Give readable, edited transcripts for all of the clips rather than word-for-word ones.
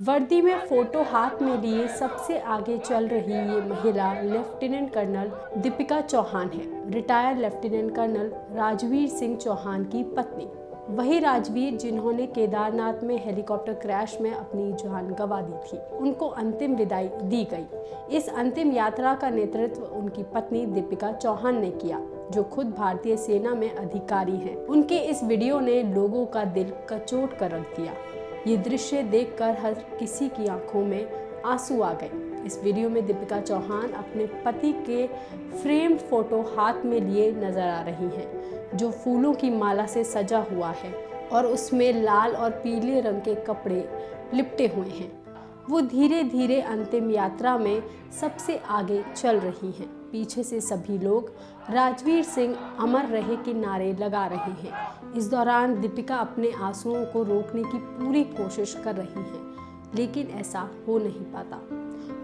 वर्दी में फोटो हाथ में लिए सबसे आगे चल रही ये महिला लेफ्टिनेंट कर्नल दीपिका चौहान है। Retired lieutenant colonel Rajveer Singh Chauhan की पत्नी। वही राजवीर जिन्होंने केदारनाथ में हेलीकॉप्टर क्रैश में अपनी जान गंवा दी थी, उनको अंतिम विदाई दी गई। इस अंतिम यात्रा का नेतृत्व उनकी पत्नी दीपिका चौहान ने किया, जो खुद भारतीय सेना में अधिकारी हैं। उनके इस वीडियो ने लोगों का दिल कचोट कर रख दिया। ये दृश्य देखकर हर किसी की आंखों में आंसू आ गए। इस वीडियो में दीपिका चौहान अपने पति के फ्रेम्ड फोटो हाथ में लिए नजर आ रही हैं, जो फूलों की माला से सजा हुआ है और उसमें लाल और पीले रंग के कपड़े लिपटे हुए हैं। वो धीरे धीरे अंतिम यात्रा में सबसे आगे चल रही हैं। पीछे से सभी लोग राजवीर सिंह अमर रहे के नारे लगा रहे हैं। इस दौरान दीपिका अपने आंसुओं को रोकने की पूरी कोशिश कर रही हैं, लेकिन ऐसा हो नहीं पाता।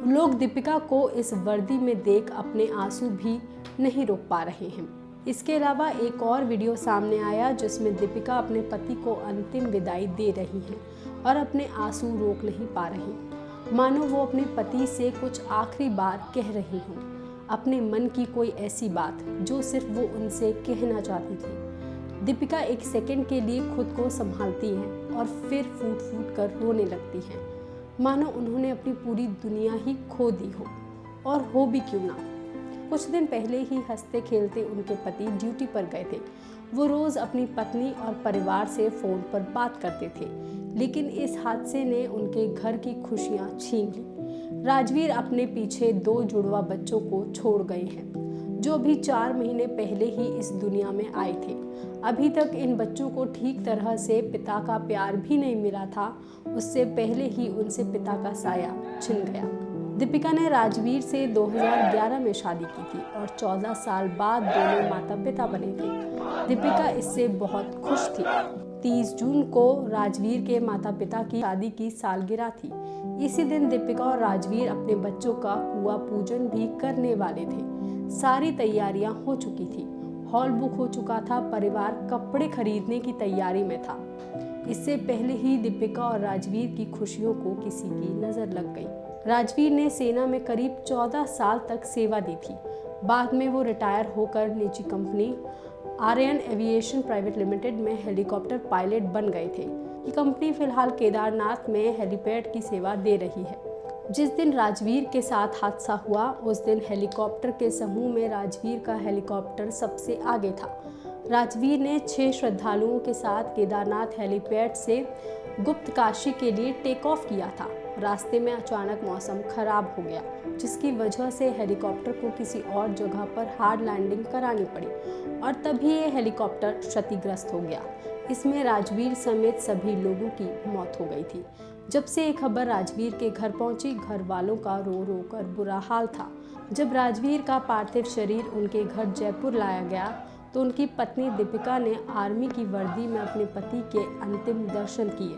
लोग दीपिका को इस वर्दी में देख अपने आंसू भी नहीं रोक पा रहे हैं। इसके अलावा एक और वीडियो सामने आया जिसमें दीपिका अपने पति को अंतिम विदाई दे रही हैं और अपने आंसू रोक नहीं पा रही, मानो वो अपने पति से कुछ आखिरी बार कह रही हों, अपने मन की कोई ऐसी बात जो सिर्फ वो उनसे कहना चाहती थी। दीपिका एक सेकंड के लिए खुद को संभालती हैं और फिर फूट फूट कर रोने लगती हैं, मानो उन्होंने अपनी पूरी दुनिया ही खो दी हो, और हो भी क्यों ना। कुछ दिन पहले ही हंसते खेलते उनके पति ड्यूटी पर गए थे। वो रोज़ अपनी पत्नी और परिवार से फ़ोन पर बात करते थे, लेकिन इस हादसे ने उनके घर की खुशियाँ छीन ली। राजवीर अपने पीछे 2 जुड़वा बच्चों को छोड़ गए हैं, जो भी 4 महीने पहले ही इस दुनिया में आए थे। अभी तक इन बच्चों को ठीक तरह से पिता का प्यार भी नहीं मिला था। उससे पहले ही उनसे पिता का साया छिन गया। दीपिका ने राजवीर से 2011 में शादी की थी और 14 साल बाद दोनों माता पिता बने थे। दीपिका इससे बहुत खुश थी। 30 जून को राजवीर के माता पिता की शादी की सालगिरह थी। इसी दिन दीपिका और राजवीर अपने बच्चों का कुआं पूजन भी करने वाले थे। सारी तैयारियां हो चुकी थी, हॉल बुक हो चुका था, परिवार कपड़े खरीदने की तैयारी में था। इससे पहले ही दीपिका और राजवीर की खुशियों को किसी की नज़र लग गई। राजवीर ने सेना में करीब 14 साल तक सेवा दी थी। बाद में वो रिटायर होकर निजी company Aryan aviation private limited में हेलीकॉप्टर पायलट बन गए थे। ये कंपनी फिलहाल केदारनाथ में हेलीपैड की सेवा दे रही है। जिस दिन राजवीर के साथ हादसा हुआ, उस दिन हेलीकॉप्टर के समूह में राजवीर का हेलीकॉप्टर सबसे आगे था। राजवीर ने 6 श्रद्धालुओं के साथ केदारनाथ हेलीपैड से गुप्त काशी के लिए टेक ऑफ किया था। रास्ते में अचानक मौसम खराब हो गया, जिसकी वजह से हेलीकॉप्टर को किसी और जगह पर हार्ड लैंडिंग करानी पड़ी और तभी ये हेलीकॉप्टर क्षतिग्रस्त हो गया। इसमें राजवीर समेत सभी लोगों की मौत हो गई थी। जब से ये खबर राजवीर के घर पहुंची, घर वालों का रो रो कर बुरा हाल था। जब राजवीर का पार्थिव शरीर उनके घर जयपुर लाया गया, तो उनकी पत्नी दीपिका ने आर्मी की वर्दी में अपने पति के अंतिम दर्शन किए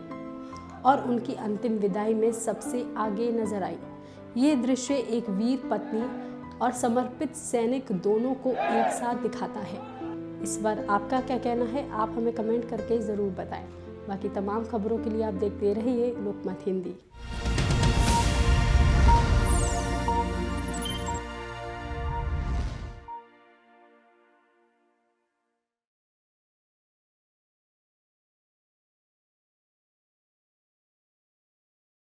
और उनकी अंतिम विदाई में सबसे आगे नजर आई। ये दृश्य एक वीर पत्नी और समर्पित सैनिक दोनों को एक साथ दिखाता है। इस बार आपका क्या कहना है, आप हमें कमेंट करके ज़रूर बताएं। बाकी तमाम खबरों के लिए आप देखते रहिए लोकमत हिंदी।